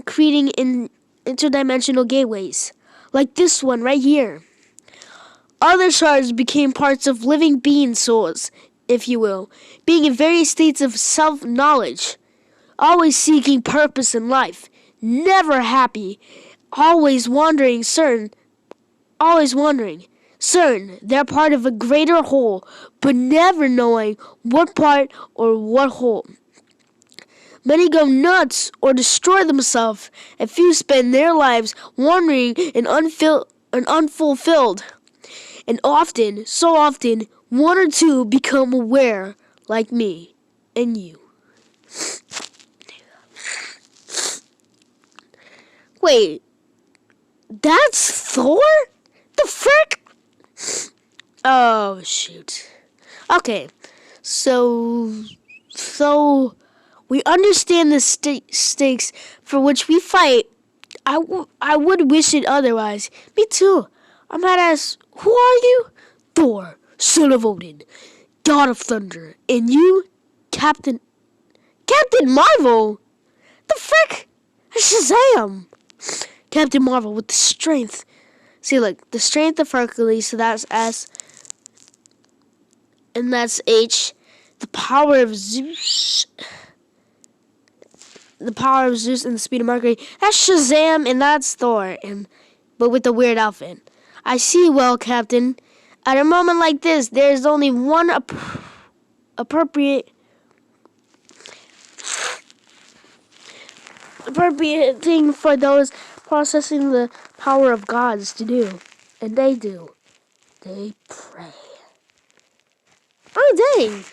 creating interdimensional gateways, like this one right here. Other shards became parts of living being souls, if you will, being in various states of self-knowledge, always seeking purpose in life, never happy, always wandering, certain they're part of a greater whole, but never knowing what part or what whole. Many go nuts or destroy themselves. A few spend their lives wandering and unfulfilled. And often, so often, one or two become aware, like me and you. Wait, that's Thor? The frick? Oh, shoot. Okay, so we understand the stakes for which we fight. I would wish it otherwise. Me too. I might ask, who are you? Thor, son of Odin, god of thunder. And you, Captain Marvel? The frick? Shazam! Captain Marvel with the strength. See, look, the strength of Hercules, so that's S. And that's H. The power of Zeus. The power of Zeus and the speed of Mercury. That's Shazam, and that's Thor. But with the weird outfit. I see well, Captain. At a moment like this, there is only one appropriate thing for those processing the power of gods to do. And they do. They pray. Oh, dang.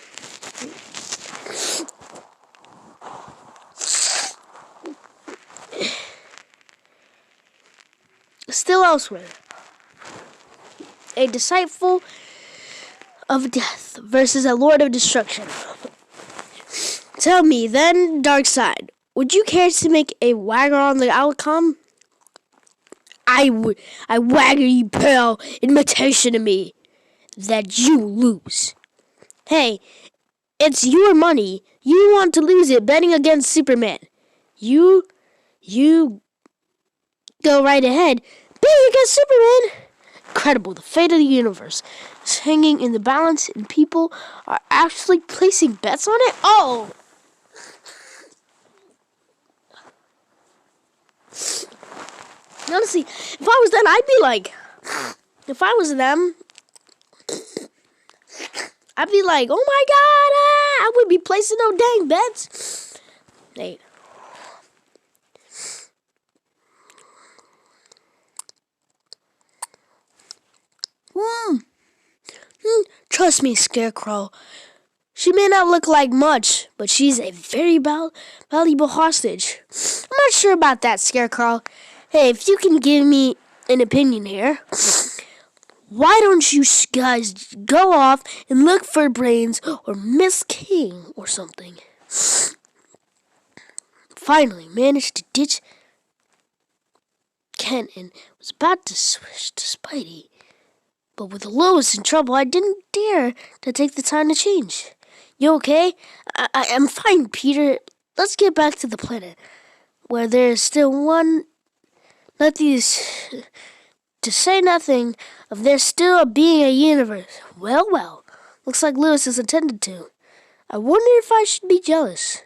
Still elsewhere. A disciple of death versus a lord of destruction. Tell me, then, Darkseid, would you care to make a wagger on the outcome? I wagger you pale imitation to me that you lose. Hey, it's your money. You want to lose it betting against Superman. You go right ahead. Betting against Superman. Incredible. The fate of the universe is hanging in the balance, and people are actually placing bets on it. Oh. Honestly, if I was them, I'd be like, oh my god, I would be placing no dang bets. Hey. Trust me, Scarecrow. She may not look like much, but she's a very valuable hostage. I'm not sure about that, Scarecrow. Hey, if you can give me an opinion here, Why don't you guys go off and look for Brains or Miss King or something? Finally managed to ditch Ken and was about to switch to Spidey. But with Lois in trouble, I didn't dare to take the time to change. You okay? I'm fine, Peter. Let's get back to the planet, where there's still nothing to say nothing of there still being a universe. Well, looks like Lewis is attended to. I wonder if I should be jealous.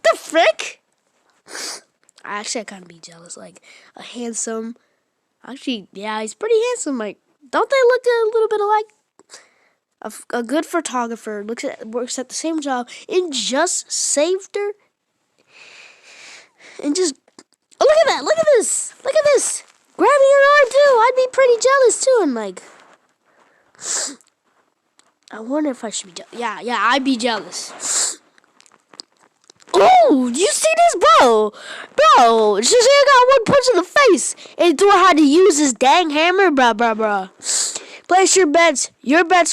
The frick? I kind of be jealous. Like, a handsome... Actually, yeah, he's pretty handsome. Like, don't they look a little bit alike? A good photographer works at the same job and just saved her. And just... Oh, look at that! Look at this! Look at this! Grabbing your arm, too! I'd be pretty jealous, too, and like... I wonder if I should be jealous. Yeah, I'd be jealous. Oh, you see this, bro? Bro, Shazam got one punch in the face. And Thor had to use his dang hammer, bruh. Place your bets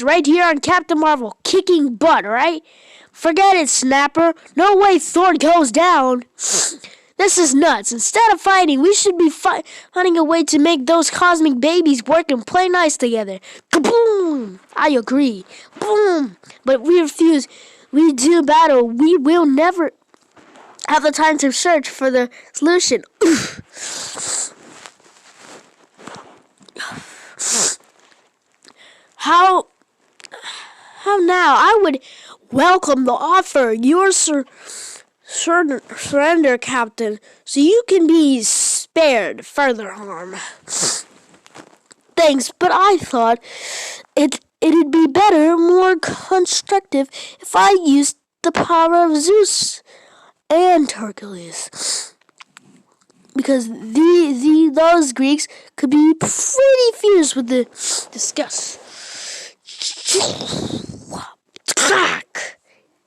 right here on Captain Marvel, kicking butt, right? Forget it, Snapper. No way Thor goes down. This is nuts. Instead of fighting, we should be finding a way to make those cosmic babies work and play nice together. Kaboom! I agree. Boom! But we refuse. We do battle. We will never have the time to search for the solution. How now? I would welcome the offer. Your surrender, Captain, so you can be spared further harm. Thanks, but I thought it'd be better, more constructive, if I used the power of Zeus and Hercules. Because those Greeks could be pretty fierce with the discuss.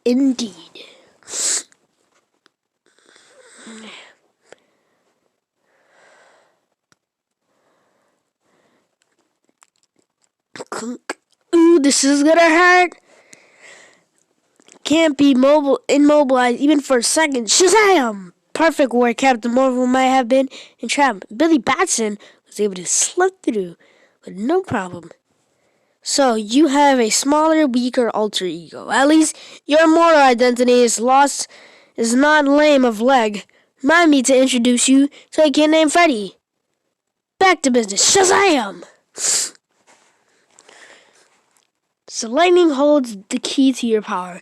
Indeed. Ooh, this is gonna hurt. Can't be immobilized even for a second. Shazam! Perfect where Captain Marvel might have been entrapped. Billy Batson was able to slip through with no problem. So you have a smaller, weaker alter ego. At least your immortal identity is lost, is not lame of leg. Remind me to introduce you to a kid named Freddy. Back to business. Shazam! So lightning holds the key to your power.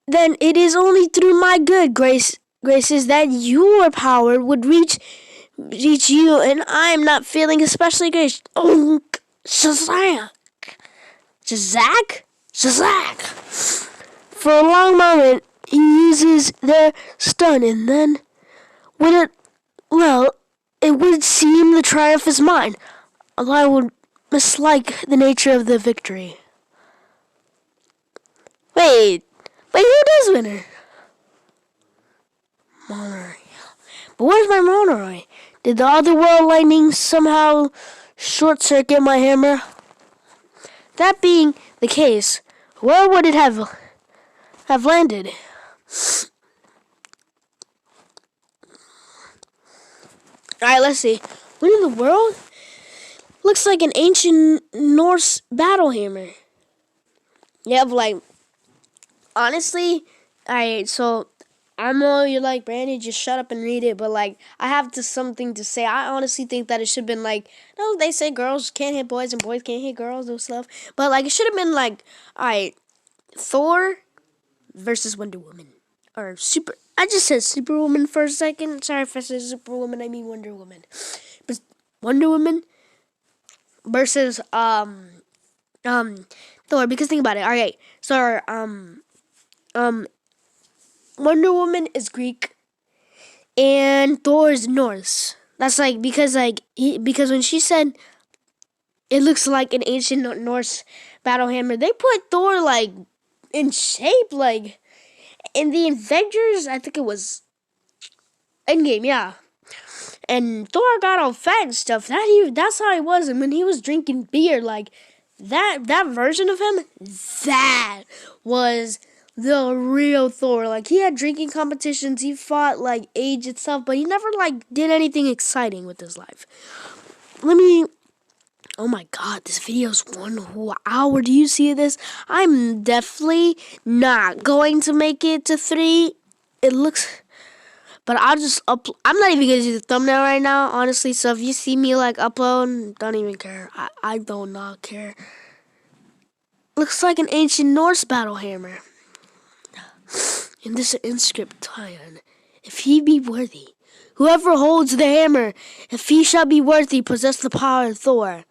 Then it is only through my good graces that your power would reach you, and I am not feeling especially gracious. Oh, Shazak! For a long moment, he uses their stun, and then, it would seem the triumph is mine, although I would mislike the nature of the victory. Wait, who does win her? Monoroy. But where's my Monoroy? Did the otherworld lightning somehow short-circuit my hammer? That being the case, where would it have landed? Alright, let's see. What in the world? Looks like an ancient Norse battle hammer. Yeah, but like, honestly, so I know you're like, Brandy, just shut up and read it, but like, I have something to say. I honestly think that it should have been like, no, they say girls can't hit boys and boys can't hit girls and stuff, but like, it should have been like, Thor versus Wonder Woman. Or I just said Superwoman for a second. Sorry if I said Superwoman, I mean Wonder Woman. But Wonder Woman versus, Thor, because think about it. Alright, so, Wonder Woman is Greek and Thor is Norse. That's like, because when she said it looks like an ancient Norse battle hammer, they put Thor like in shape, like in the Avengers, I think it was Endgame, yeah. And Thor got all fat and stuff. That's how he was. And when he was drinking beer, like that version of him, that was the real Thor. Like he had drinking competitions, he fought like age and stuff, but he never like did anything exciting with his life. Oh my god, this video's 1 whole hour. Do you see this? I'm definitely not going to make it to 3. It looks, but I'll just upload. I'm not even gonna do the thumbnail right now, honestly. So if you see me like upload, don't even care. I do not care. Looks like an ancient Norse battle hammer. In this inscription, if he be worthy, whoever holds the hammer, if he shall be worthy, possess the power of Thor.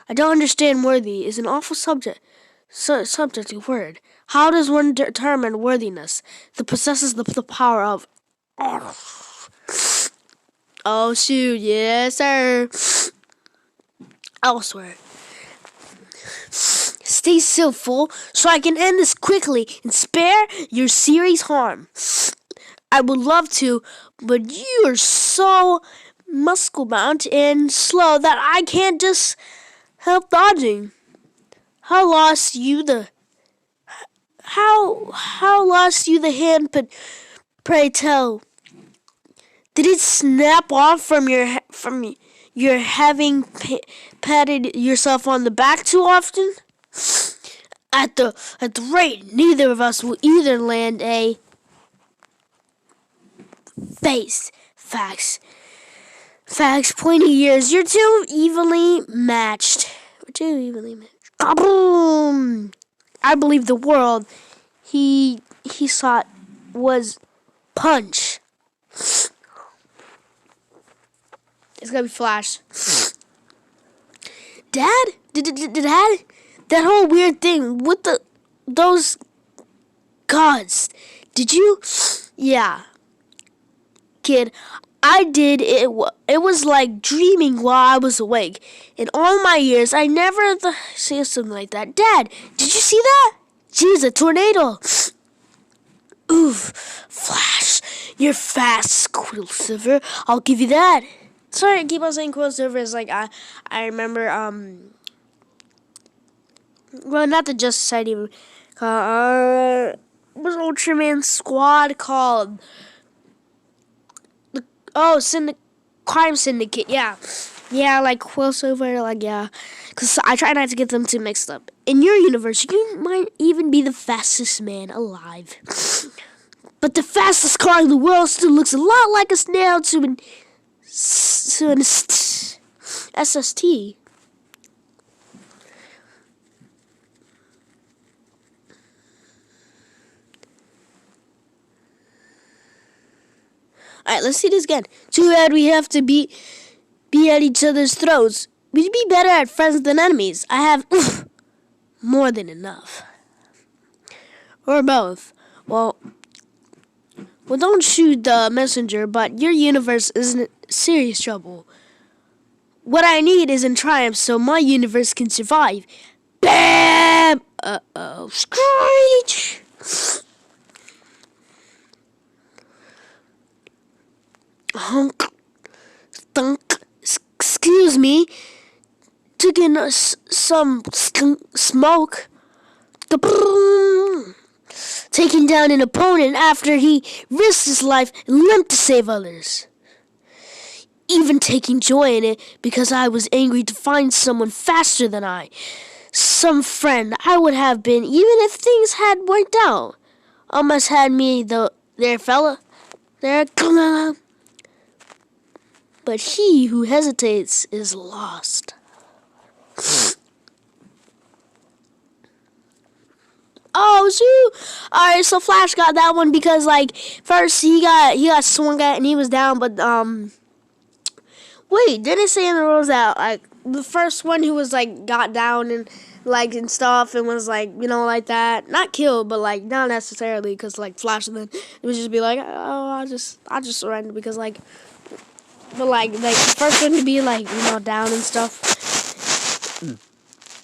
I don't understand. Worthy is an awful subject word. How does one determine worthiness? That possesses the power of. Oh shoot, yes sir. Elsewhere. Stay still, fool, so I can end this quickly and spare your series harm. I would love to, but you are so muscle-bound and slow that I can't just help dodging. How lost you the hand, but pray tell. Did it snap off from your having patted yourself on the back too often? At the rate, neither of us will either land a facts. Pointy years. You're too evenly matched. Kaboom! I believe the world he sought was punch. It's gonna be Flash. Dad? Dad? That whole weird thing with those gods. Did you? Yeah. Kid, I did. It was like dreaming while I was awake. In all my years, I never see something like that. Dad, did you see that? Jeez, a tornado. Oof. Flash, you're fast, Quicksilver. I'll give you that. Sorry, I keep on saying Quicksilver. Is like I remember well, not the Justice Society. What was Ultraman squad called? Crime Syndicate. Yeah, like Quicksilver. Like yeah, because I try not to get them too mixed up. In your universe, you might even be the fastest man alive. But the fastest car in the world still looks a lot like a snail to an SST. Alright, let's see this again. Too bad we have to be at each other's throats. We'd be better at friends than enemies. I have more than enough. Or both. Well, don't shoot the messenger, but your universe is in serious trouble. What I need is in triumph so my universe can survive. Bam! Uh-oh. Screech! Hunk. Thunk. Excuse me. Took in some smoke. Taking down an opponent after he risked his life and limped to save others. Even taking joy in it because I was angry to find someone faster than I. Some friend I would have been even if things had worked out. Almost had me there, fella. There, but he who hesitates is lost. Oh shoot! Alright, so Flash got that one because like first he got swung at and he was down, but wait, didn't it say in the rules that like the first one who was like got down and like and stuff and was like like that, not killed, but like not necessarily because like Flash and then it would just be like oh I just surrender because like but like the first one to be like down and stuff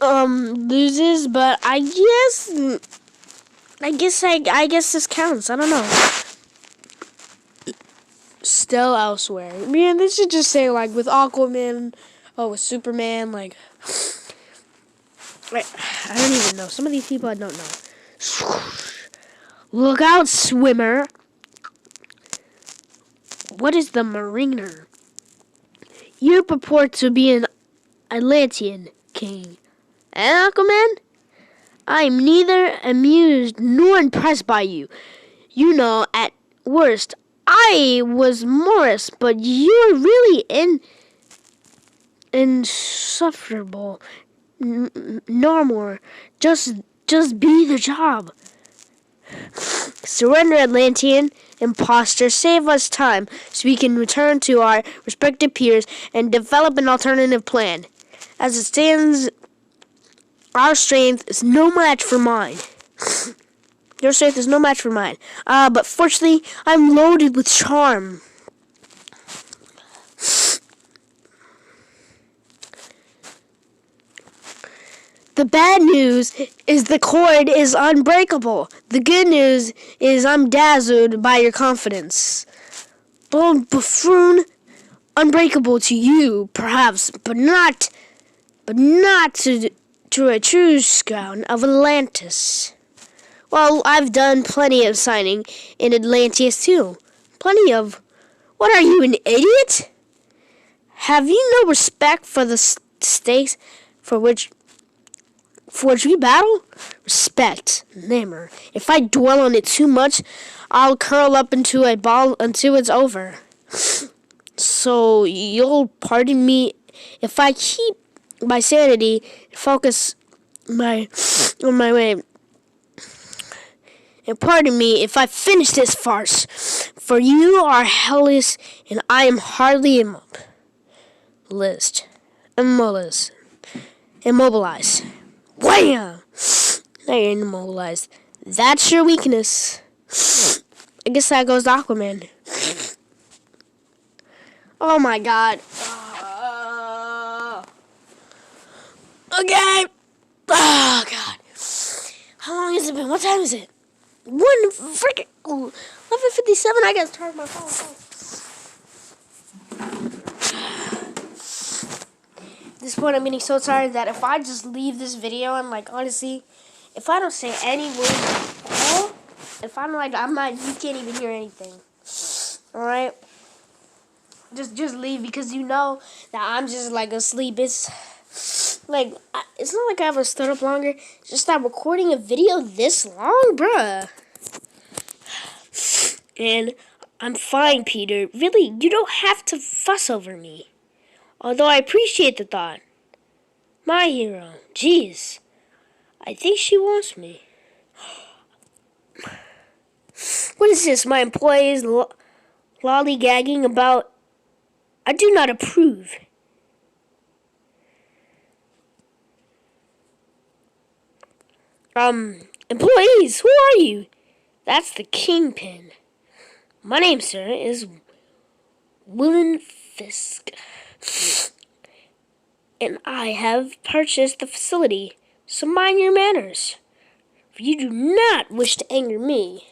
loses, but I guess this counts. I don't know. Still. still elsewhere. Man, they should just say, like, with Aquaman, with Superman, like, I don't even know. Some of these people I don't know. Look out, swimmer. What is the Mariner? You purport to be an Atlantean king. And Aquaman? I am neither amused nor impressed by you. You know, at worst, I was Morris, but you're really insufferable. No more. Just be the job. Surrender, Atlantean imposter. Save us time so we can return to our respective peers and develop an alternative plan. As it stands, our strength is no match for mine. Your strength is no match for mine. But fortunately, I'm loaded with charm. The bad news is the cord is unbreakable. The good news is I'm dazzled by your confidence. Bold buffoon, unbreakable to you, perhaps, but not to a true scout of Atlantis. Well, I've done plenty of signing in Atlantis too. Plenty of. What are you, an idiot? Have you no respect for the stakes for which we battle? Respect, Namor. If I dwell on it too much, I'll curl up into a ball until it's over. So you'll pardon me if I keep my sanity and focus on my way. And pardon me if I finish this farce, for you are hellish and I am hardly immobilized. Wham! Now you're immobilized. That's your weakness. I guess that goes to Aquaman. Oh my god. Okay. Oh god. How long has it been? What time is it? 11:57. I gotta charge my phone. At this point, I'm getting so tired that if I just leave this video and, like, honestly, if I don't say any words at all, if I'm like, you can't even hear anything. Alright? Just leave, because you know that I'm just, like, asleep. It's like, it's not like I ever stood up longer. It's just that recording a video this long, bruh. And I'm fine, Peter. Really, you don't have to fuss over me. Although I appreciate the thought. My hero. Jeez. I think she wants me. What is this? My employees lollygagging about? I do not approve. Employees, who are you? That's the Kingpin. My name, sir, is Willen Fisk. And I have purchased the facility, so mind your manners. For you do not wish to anger me.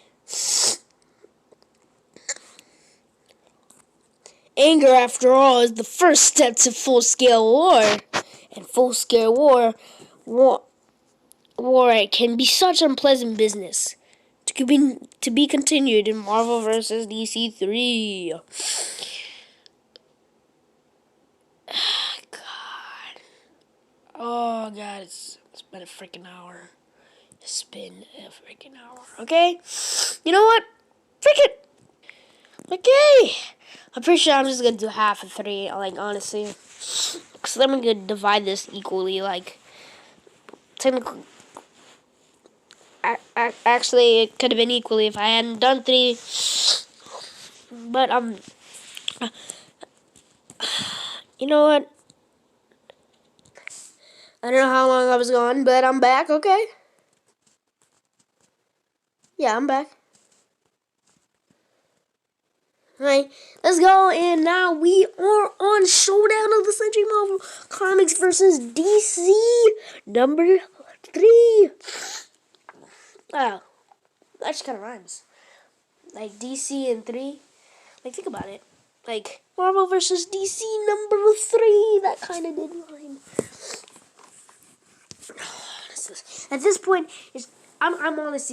Anger, after all, is the first step to full-scale war. And full-scale war can be such unpleasant business. To be continued in Marvel vs. DC 3. Oh, God, it's been a freaking hour. It's been a freaking hour. Okay? You know what? Freak it! Okay! I'm pretty sure I'm just gonna do half of 3, like, honestly. Because then we're gonna divide this equally, like, technically. Actually, it could have been equally if I hadn't done 3. But, you know what? I don't know how long I was gone, but I'm back, okay? Yeah, I'm back. Alright, let's go, and now we are on Showdown of the Century Marvel Comics versus DC number 3. Oh, that just kind of rhymes. Like, DC and 3. Like, think about it. like Marvel vs. DC #3. That kind of did mine. At this point, I'm honestly